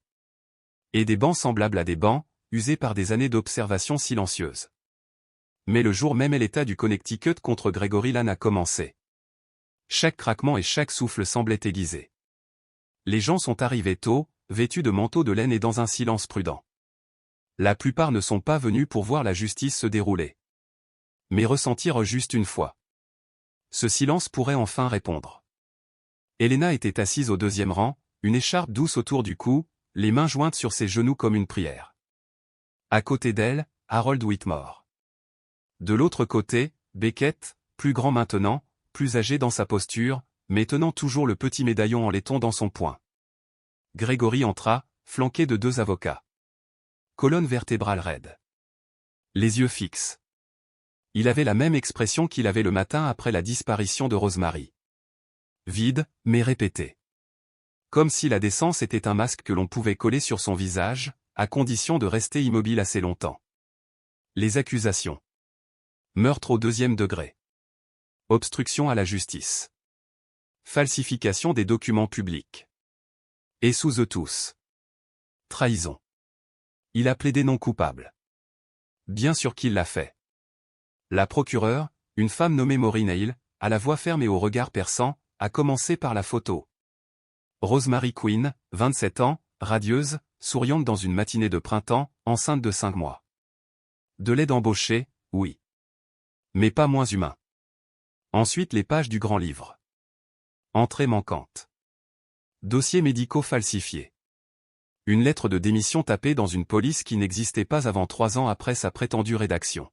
Et des bancs semblables à des bancs, usés par des années d'observation silencieuse. Mais le jour même l'État du Connecticut contre Gregory Lane a commencé. Chaque craquement et chaque souffle semblait aiguisé. Les gens sont arrivés tôt, vêtus de manteaux de laine et dans un silence prudent. La plupart ne sont pas venus pour voir la justice se dérouler. Mais ressentir juste une fois. Ce silence pourrait enfin répondre. Helena était assise au 2e rang, une écharpe douce autour du cou, les mains jointes sur ses genoux comme une prière. À côté d'elle, Harold Whitmore. De l'autre côté, Beckett, plus grand maintenant, plus âgé dans sa posture, mais tenant toujours le petit médaillon en laiton dans son poing. Gregory entra, flanqué de 2 avocats. Colonne vertébrale raide. Les yeux fixes. Il avait la même expression qu'il avait le matin après la disparition de Rosemary. Vide, mais répété. Comme si la décence était un masque que l'on pouvait coller sur son visage, à condition de rester immobile assez longtemps. Les accusations. Meurtre au deuxième degré. Obstruction à la justice. Falsification des documents publics. Et sous eux tous. Trahison. Il a plaidé non coupable. Bien sûr qu'il l'a fait. La procureure, une femme nommée Maureen Hale, à la voix ferme et au regard perçant, a commencé par la photo. Rosemary Quinn, 27 ans, radieuse, souriante dans une matinée de printemps, enceinte de 5 mois. De l'aide embauchée, oui. Mais pas moins humain. Ensuite les pages du grand livre. Entrée manquante. Dossiers médicaux falsifiés. Une lettre de démission tapée dans une police qui n'existait pas avant 3 ans après sa prétendue rédaction.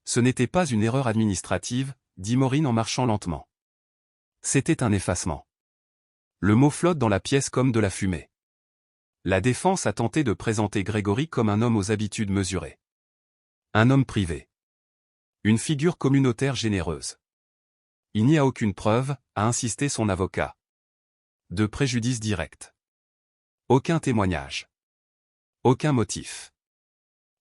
Ce n'était pas une erreur administrative, dit Maureen en marchant lentement. C'était un effacement. Le mot flotte dans la pièce comme de la fumée. La défense a tenté de présenter Gregory comme un homme aux habitudes mesurées. Un homme privé. Une figure communautaire généreuse. Il n'y a aucune preuve, a insisté son avocat. De préjudice direct. Aucun témoignage. Aucun motif.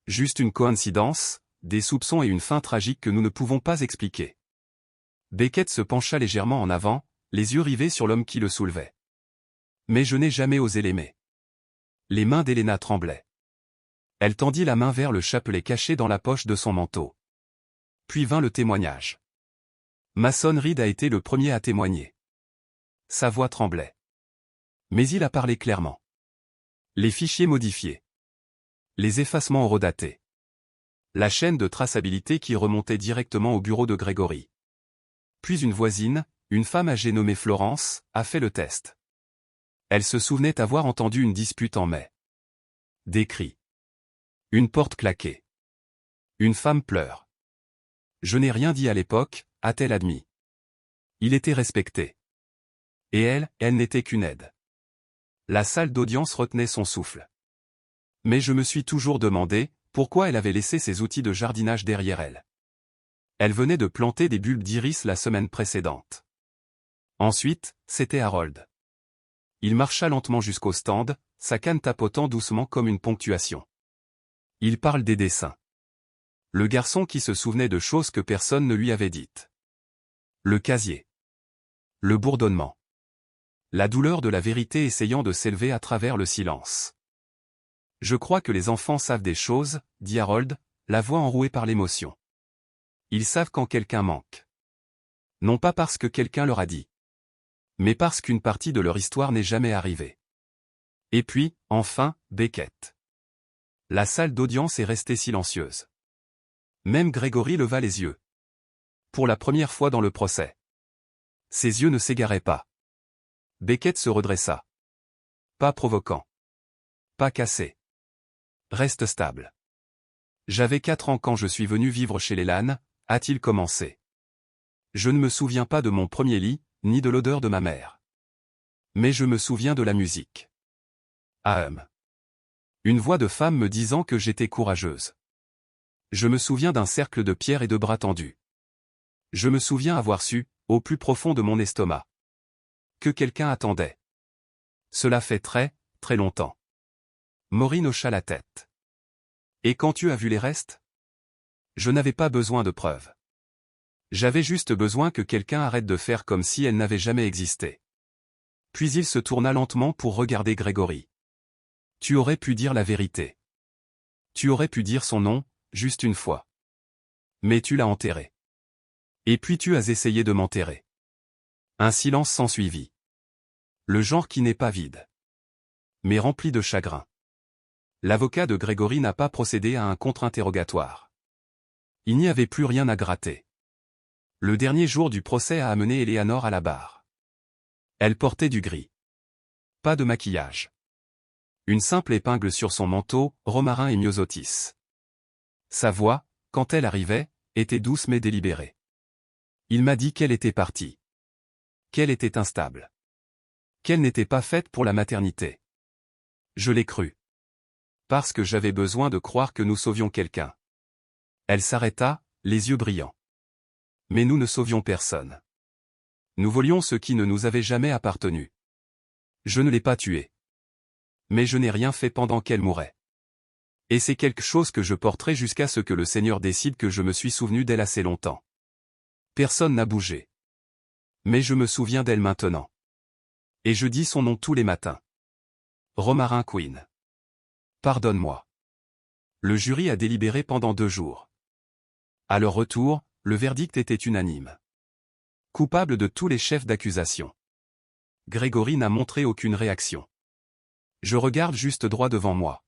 Juste une coïncidence, des soupçons et une fin tragique que nous ne pouvons pas expliquer. Beckett se pencha légèrement en avant, les yeux rivés sur l'homme qui le soulevait. Mais je n'ai jamais osé l'aimer. Les mains d'Helena tremblaient. Elle tendit la main vers le chapelet caché dans la poche de son manteau. Puis vint le témoignage. Mason Reed a été le premier à témoigner. Sa voix tremblait. Mais il a parlé clairement. Les fichiers modifiés. Les effacements redatés. La chaîne de traçabilité qui remontait directement au bureau de Gregory. Puis une voisine, une femme âgée nommée Florence, a fait le test. Elle se souvenait avoir entendu une dispute en mai. Des cris. Une porte claquée. Une femme pleure. Je n'ai rien dit à l'époque, a-t-elle admis. Il était respecté. Et elle n'était qu'une aide. La salle d'audience retenait son souffle. Mais je me suis toujours demandé, pourquoi elle avait laissé ses outils de jardinage derrière elle. Elle venait de planter des bulbes d'iris la semaine précédente. Ensuite, c'était Harold. Il marcha lentement jusqu'au stand, sa canne tapotant doucement comme une ponctuation. Il parle des dessins. Le garçon qui se souvenait de choses que personne ne lui avait dites. Le casier. Le bourdonnement. La douleur de la vérité essayant de s'élever à travers le silence. Je crois que les enfants savent des choses, dit Harold, la voix enrouée par l'émotion. Ils savent quand quelqu'un manque. Non pas parce que quelqu'un leur a dit. Mais parce qu'une partie de leur histoire n'est jamais arrivée. Et puis, enfin, Beckett. La salle d'audience est restée silencieuse. Même Gregory leva les yeux. Pour la première fois dans le procès. Ses yeux ne s'égaraient pas. Beckett se redressa. Pas provoquant. Pas cassé. Reste stable. J'avais 4 ans quand je suis venu vivre chez les Lannes, a-t-il commencé. Je ne me souviens pas de mon premier lit, ni de l'odeur de ma mère. Mais je me souviens de la musique. Une voix de femme me disant que j'étais courageuse. Je me souviens d'un cercle de pierres et de bras tendus. Je me souviens avoir su, au plus profond de mon estomac, que quelqu'un attendait. Cela fait très, très longtemps. Maureen hocha la tête. Et quand tu as vu les restes? Je n'avais pas besoin de preuves. J'avais juste besoin que quelqu'un arrête de faire comme si elle n'avait jamais existé. Puis il se tourna lentement pour regarder Gregory. Tu aurais pu dire la vérité. Tu aurais pu dire son nom, juste une fois. Mais tu l'as enterré. Et puis tu as essayé de m'enterrer. Un silence s'ensuivit. Le genre qui n'est pas vide. Mais rempli de chagrin. L'avocat de Gregory n'a pas procédé à un contre-interrogatoire. Il n'y avait plus rien à gratter. Le dernier jour du procès a amené Eleanor à la barre. Elle portait du gris. Pas de maquillage. Une simple épingle sur son manteau, romarin et myosotis. Sa voix, quand elle arrivait, était douce mais délibérée. Il m'a dit qu'elle était partie. Qu'elle était instable. Qu'elle n'était pas faite pour la maternité. Je l'ai cru. Parce que j'avais besoin de croire que nous sauvions quelqu'un. Elle s'arrêta, les yeux brillants. Mais nous ne sauvions personne. Nous volions ce qui ne nous avait jamais appartenu. Je ne l'ai pas tuée. Mais je n'ai rien fait pendant qu'elle mourait. Et c'est quelque chose que je porterai jusqu'à ce que le Seigneur décide que je me suis souvenu d'elle assez longtemps. Personne n'a bougé. Mais je me souviens d'elle maintenant. Et je dis son nom tous les matins. Romarin Queen. Pardonne-moi. Le jury a délibéré pendant 2 jours. À leur retour, le verdict était unanime. Coupable de tous les chefs d'accusation. Grégory n'a montré aucune réaction. Je regarde juste droit devant moi.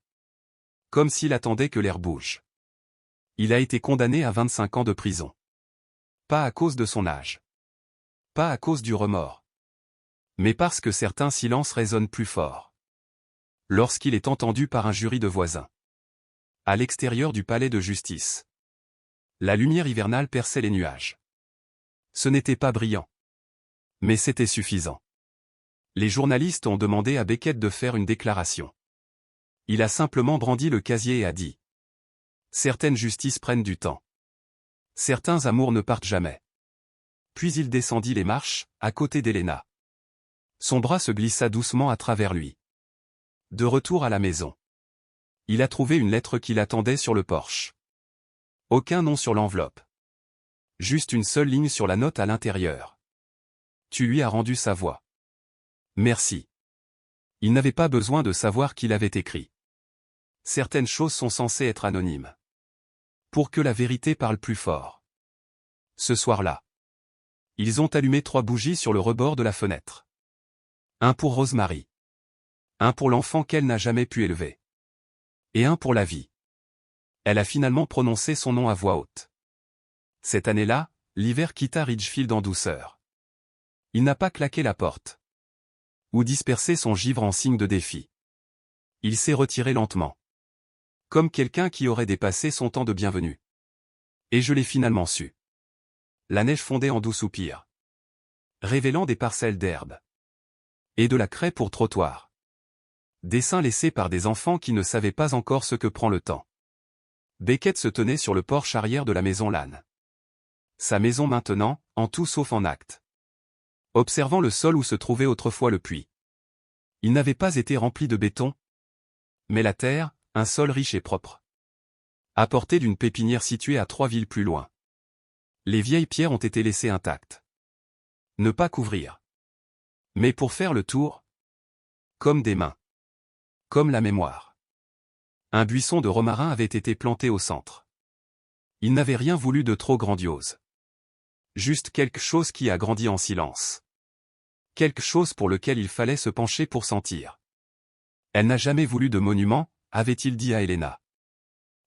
Comme s'il attendait que l'air bouge. Il a été condamné à 25 ans de prison. Pas à cause de son âge. Pas à cause du remords. Mais parce que certains silences résonnent plus fort. Lorsqu'il est entendu par un jury de voisins. À l'extérieur du palais de justice. La lumière hivernale perçait les nuages. Ce n'était pas brillant. Mais c'était suffisant. Les journalistes ont demandé à Beckett de faire une déclaration. Il a simplement brandi le casier et a dit. Certaines justices prennent du temps. Certains amours ne partent jamais. Puis il descendit les marches, à côté d'Elena. Son bras se glissa doucement à travers lui. De retour à la maison. Il a trouvé une lettre qu'il attendait sur le porche. Aucun nom sur l'enveloppe. Juste une seule ligne sur la note à l'intérieur. Tu lui as rendu sa voix. Merci. Il n'avait pas besoin de savoir qui l'avait écrit. Certaines choses sont censées être anonymes. Pour que la vérité parle plus fort. Ce soir-là. Ils ont allumé 3 bougies sur le rebord de la fenêtre. Un pour Rosemary. Un pour l'enfant qu'elle n'a jamais pu élever. Et un pour la vie. Elle a finalement prononcé son nom à voix haute. Cette année-là, l'hiver quitta Ridgefield en douceur. Il n'a pas claqué la porte. Ou dispersé son givre en signe de défi. Il s'est retiré lentement. Comme quelqu'un qui aurait dépassé son temps de bienvenue. Et je l'ai finalement su. La neige fondait en doux soupirs. Révélant des parcelles d'herbe. Et de la craie pour trottoir. Dessins laissés par des enfants qui ne savaient pas encore ce que prend le temps. Beckett se tenait sur le porche arrière de la maison Lane. Sa maison maintenant, en tout sauf en acte. Observant le sol où se trouvait autrefois le puits. Il n'avait pas été rempli de béton. Mais la terre, un sol riche et propre. Apporté d'une pépinière située à 3 villes plus loin. Les vieilles pierres ont été laissées intactes. Ne pas couvrir. Mais pour faire le tour. Comme des mains. Comme la mémoire. Un buisson de romarin avait été planté au centre. Il n'avait rien voulu de trop grandiose. Juste quelque chose qui a grandi en silence. Quelque chose pour lequel il fallait se pencher pour sentir. Elle n'a jamais voulu de monument, avait-il dit à Elena.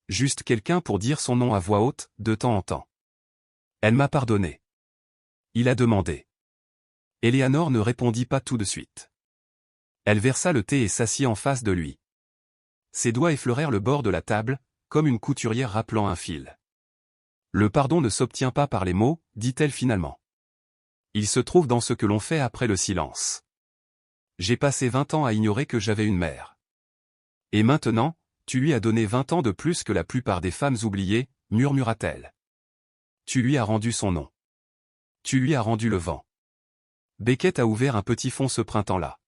Juste quelqu'un pour dire son nom à voix haute, de temps en temps. Elle m'a pardonné. Il a demandé. Eleanor ne répondit pas tout de suite. Elle versa le thé et s'assit en face de lui. Ses doigts effleurèrent le bord de la table, comme une couturière rappelant un fil. Le pardon ne s'obtient pas par les mots, dit-elle finalement. Il se trouve dans ce que l'on fait après le silence. J'ai passé 20 ans à ignorer que j'avais une mère. Et maintenant, tu lui as donné 20 ans de plus que la plupart des femmes oubliées, murmura-t-elle. Tu lui as rendu son nom. Tu lui as rendu le vent. Beckett a ouvert un petit fond ce printemps-là.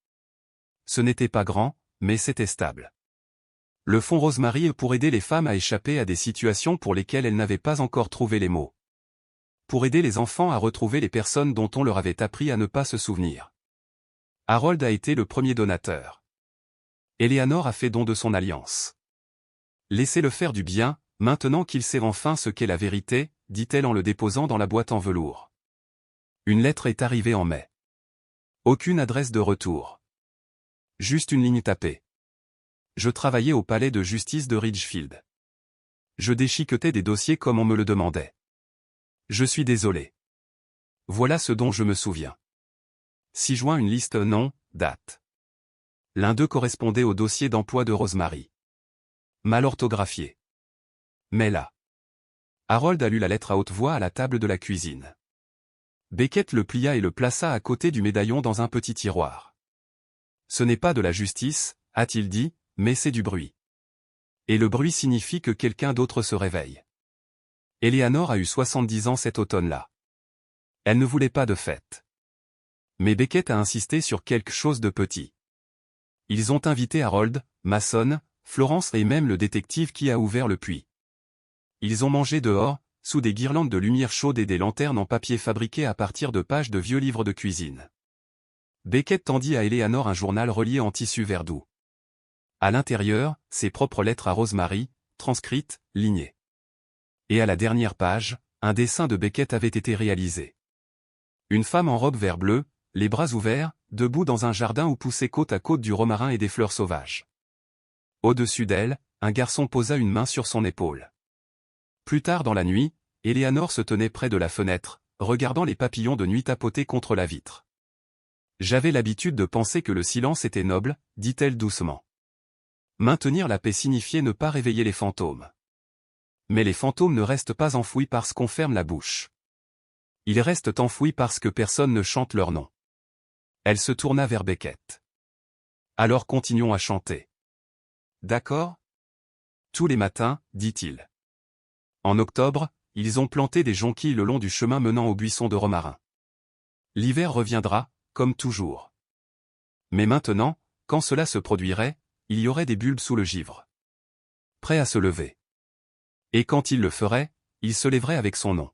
Ce n'était pas grand, mais c'était stable. Le fonds Rosemary est pour aider les femmes à échapper à des situations pour lesquelles elles n'avaient pas encore trouvé les mots. Pour aider les enfants à retrouver les personnes dont on leur avait appris à ne pas se souvenir. Harold a été le premier donateur. Eleanor a fait don de son alliance. Laissez-le faire du bien, maintenant qu'il sait enfin ce qu'est la vérité, dit-elle en le déposant dans la boîte en velours. Une lettre est arrivée en mai. Aucune adresse de retour. Juste une ligne tapée. Je travaillais au palais de justice de Ridgefield. Je déchiquetais des dossiers comme on me le demandait. Je suis désolé. Voilà ce dont je me souviens. 6 juin, une liste nom, date. L'un d'eux correspondait au dossier d'emploi de Rosemary. Mal orthographié. Mais là. Harold a lu la lettre à haute voix à la table de la cuisine. Beckett le plia et le plaça à côté du médaillon dans un petit tiroir. Ce n'est pas de la justice, a-t-il dit, mais c'est du bruit. Et le bruit signifie que quelqu'un d'autre se réveille. Eleanor a eu 70 ans cet automne-là. Elle ne voulait pas de fête. Mais Beckett a insisté sur quelque chose de petit. Ils ont invité Harold, Mason, Florence et même le détective qui a ouvert le puits. Ils ont mangé dehors, sous des guirlandes de lumière chaude et des lanternes en papier fabriquées à partir de pages de vieux livres de cuisine. Beckett tendit à Eleanor un journal relié en tissu verdou. À l'intérieur, ses propres lettres à Rosemary, transcrites, lignées. Et à la dernière page, un dessin de Beckett avait été réalisé. Une femme en robe vert bleu, les bras ouverts, debout dans un jardin où poussaient côte à côte du romarin et des fleurs sauvages. Au-dessus d'elle, un garçon posa une main sur son épaule. Plus tard dans la nuit, Eleanor se tenait près de la fenêtre, regardant les papillons de nuit tapoter contre la vitre. « J'avais l'habitude de penser que le silence était noble, dit-elle doucement. Maintenir la paix signifiait ne pas réveiller les fantômes. Mais les fantômes ne restent pas enfouis parce qu'on ferme la bouche. Ils restent enfouis parce que personne ne chante leur nom. » Elle se tourna vers Beckett. « Alors continuons à chanter. »« D'accord ? » ?»« Tous les matins, dit-il. En octobre, ils ont planté des jonquilles le long du chemin menant au buisson de romarin. L'hiver reviendra, comme toujours. Mais maintenant, quand cela se produirait, il y aurait des bulbes sous le givre. Prêts à se lever. Et quand il le ferait, il se lèverait avec son nom.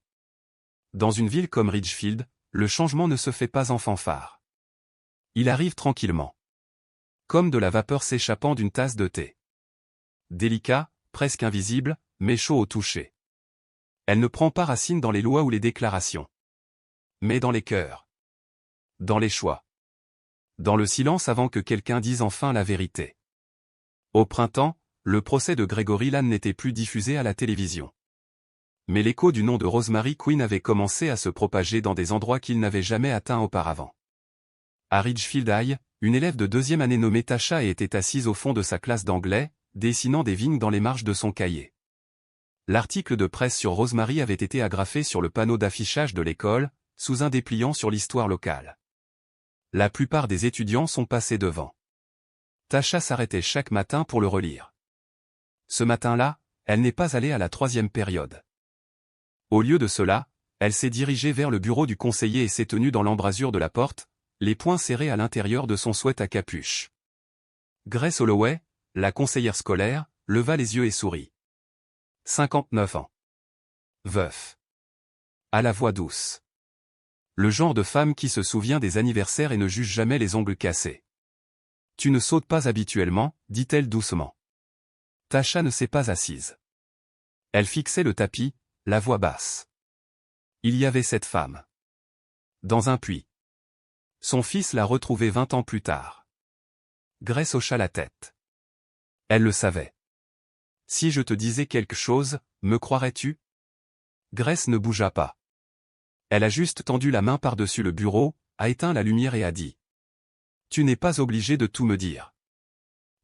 Dans une ville comme Ridgefield, le changement ne se fait pas en fanfare. Il arrive tranquillement. Comme de la vapeur s'échappant d'une tasse de thé. Délicat, presque invisible, mais chaud au toucher. Elle ne prend pas racine dans les lois ou les déclarations. Mais dans les cœurs. Dans les choix. Dans le silence avant que quelqu'un dise enfin la vérité. Au printemps, le procès de Gregory Lane n'était plus diffusé à la télévision. Mais l'écho du nom de Rosemary Quinn avait commencé à se propager dans des endroits qu'il n'avait jamais atteints auparavant. À Ridgefield High, une élève de deuxième année nommée Tasha était assise au fond de sa classe d'anglais, dessinant des vignes dans les marges de son cahier. L'article de presse sur Rosemary avait été agrafé sur le panneau d'affichage de l'école, sous un dépliant sur l'histoire locale. La plupart des étudiants sont passés devant. Tasha s'arrêtait chaque matin pour le relire. Ce matin-là, elle n'est pas allée à la 3e période. Au lieu de cela, elle s'est dirigée vers le bureau du conseiller et s'est tenue dans l'embrasure de la porte, les poings serrés à l'intérieur de son sweat à capuche. Grace Holloway, la conseillère scolaire, leva les yeux et sourit. 59 ans. Veuf. À la voix douce. Le genre de femme qui se souvient des anniversaires et ne juge jamais les ongles cassés. Tu ne sautes pas habituellement, dit-elle doucement. Tasha ne s'est pas assise. Elle fixait le tapis, la voix basse. Il y avait cette femme. Dans un puits. Son fils l'a retrouvée 20 ans plus tard. Grace hocha la tête. Elle le savait. Si je te disais quelque chose, me croirais-tu ? Grace ne bougea pas. Elle a juste tendu la main par-dessus le bureau, a éteint la lumière et a dit. Tu n'es pas obligé de tout me dire.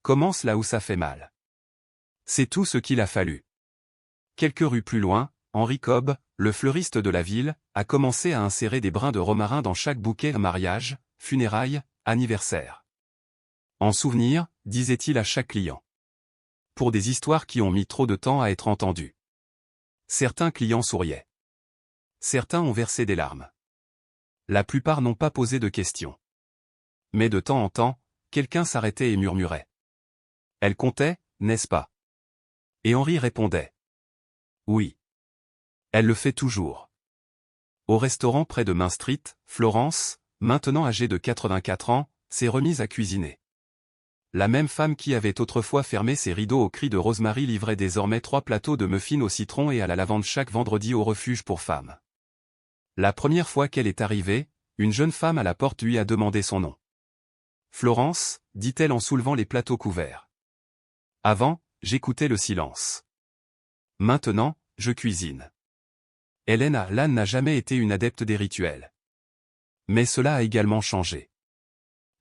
Commence là où ça fait mal. C'est tout ce qu'il a fallu. Quelques rues plus loin, Henry Cobb, le fleuriste de la ville, a commencé à insérer des brins de romarin dans chaque bouquet à mariage, funérailles, anniversaire. En souvenir, disait-il à chaque client. Pour des histoires qui ont mis trop de temps à être entendues. Certains clients souriaient. Certains ont versé des larmes. La plupart n'ont pas posé de questions. Mais de temps en temps, quelqu'un s'arrêtait et murmurait. Elle comptait, n'est-ce pas ? Et Henry répondait. Oui. Elle le fait toujours. Au restaurant près de Main Street, Florence, maintenant âgée de 84 ans, s'est remise à cuisiner. La même femme qui avait autrefois fermé ses rideaux au cri de Rosemary livrait désormais 3 plateaux de muffins au citron et à la lavande chaque vendredi au refuge pour femmes. La première fois qu'elle est arrivée, une jeune femme à la porte lui a demandé son nom. Florence, dit-elle en soulevant les plateaux couverts. Avant, j'écoutais le silence. Maintenant, je cuisine. Helena Lane n'a jamais été une adepte des rituels. Mais cela a également changé.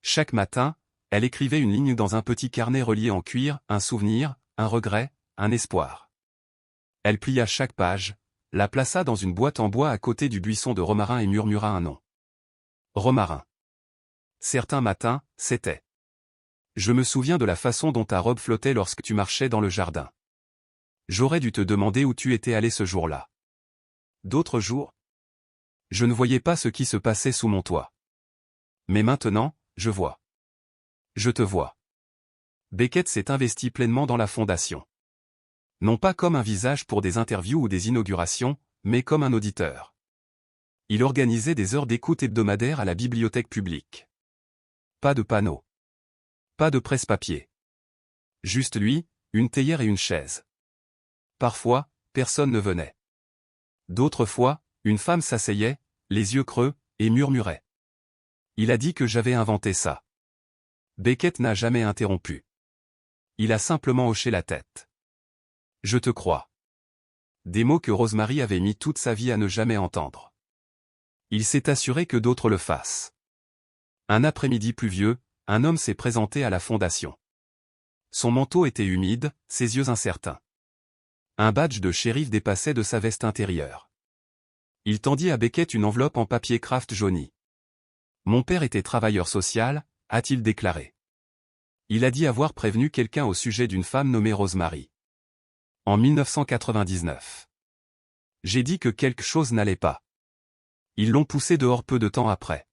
Chaque matin, elle écrivait une ligne dans un petit carnet relié en cuir, un souvenir, un regret, un espoir. Elle plia chaque page, la plaça dans une boîte en bois à côté du buisson de romarin et murmura un nom. Romarin. Certains matins, c'était. Je me souviens de la façon dont ta robe flottait lorsque tu marchais dans le jardin. J'aurais dû te demander où tu étais allé ce jour-là. D'autres jours, je ne voyais pas ce qui se passait sous mon toit. Mais maintenant, je vois. Je te vois. Beckett s'est investi pleinement dans la fondation. Non pas comme un visage pour des interviews ou des inaugurations, mais comme un auditeur. Il organisait des heures d'écoute hebdomadaires à la bibliothèque publique. Pas de panneaux. Pas de presse-papier. Juste lui, une théière et une chaise. Parfois, personne ne venait. D'autres fois, une femme s'asseyait, les yeux creux, et murmurait. Il a dit que j'avais inventé ça. Beckett n'a jamais interrompu. Il a simplement hoché la tête. Je te crois. Des mots que Rosemary avait mis toute sa vie à ne jamais entendre. Il s'est assuré que d'autres le fassent. Un après-midi pluvieux, un homme s'est présenté à la fondation. Son manteau était humide, ses yeux incertains. Un badge de shérif dépassait de sa veste intérieure. Il tendit à Beckett une enveloppe en papier craft jauni. Mon père était travailleur social, a-t-il déclaré. Il a dit avoir prévenu quelqu'un au sujet d'une femme nommée Rosemary. En 1999. J'ai dit que quelque chose n'allait pas. Ils l'ont poussé dehors peu de temps après.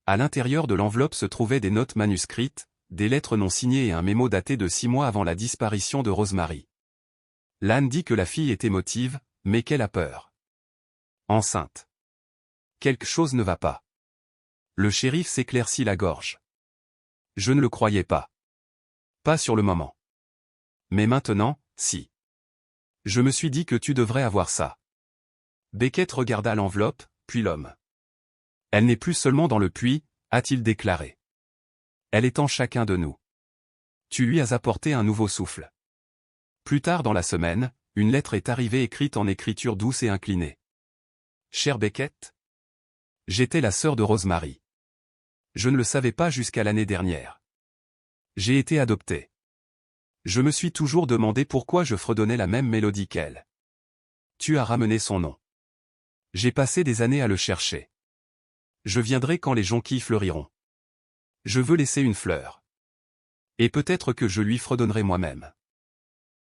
À l'intérieur de l'enveloppe se trouvaient des notes manuscrites, des lettres non signées et un mémo daté de 6 mois avant la disparition de Rosemary. Lann dit que la fille est émotive, mais qu'elle a peur. Enceinte. Quelque chose ne va pas. Le shérif s'éclaircit la gorge. Je ne le croyais pas. Pas sur le moment. Mais maintenant, si. Je me suis dit que tu devrais avoir ça. Beckett regarda l'enveloppe, puis l'homme. Elle n'est plus seulement dans le puits, a-t-il déclaré. Elle est en chacun de nous. Tu lui as apporté un nouveau souffle. Plus tard dans la semaine, une lettre est arrivée écrite en écriture douce et inclinée. Cher Beckett, j'étais la sœur de Rosemary. Je ne le savais pas jusqu'à l'année dernière. J'ai été adopté. Je me suis toujours demandé pourquoi je fredonnais la même mélodie qu'elle. Tu as ramené son nom. J'ai passé des années à le chercher. Je viendrai quand les jonquilles fleuriront. Je veux laisser une fleur. Et peut-être que je lui fredonnerai moi-même.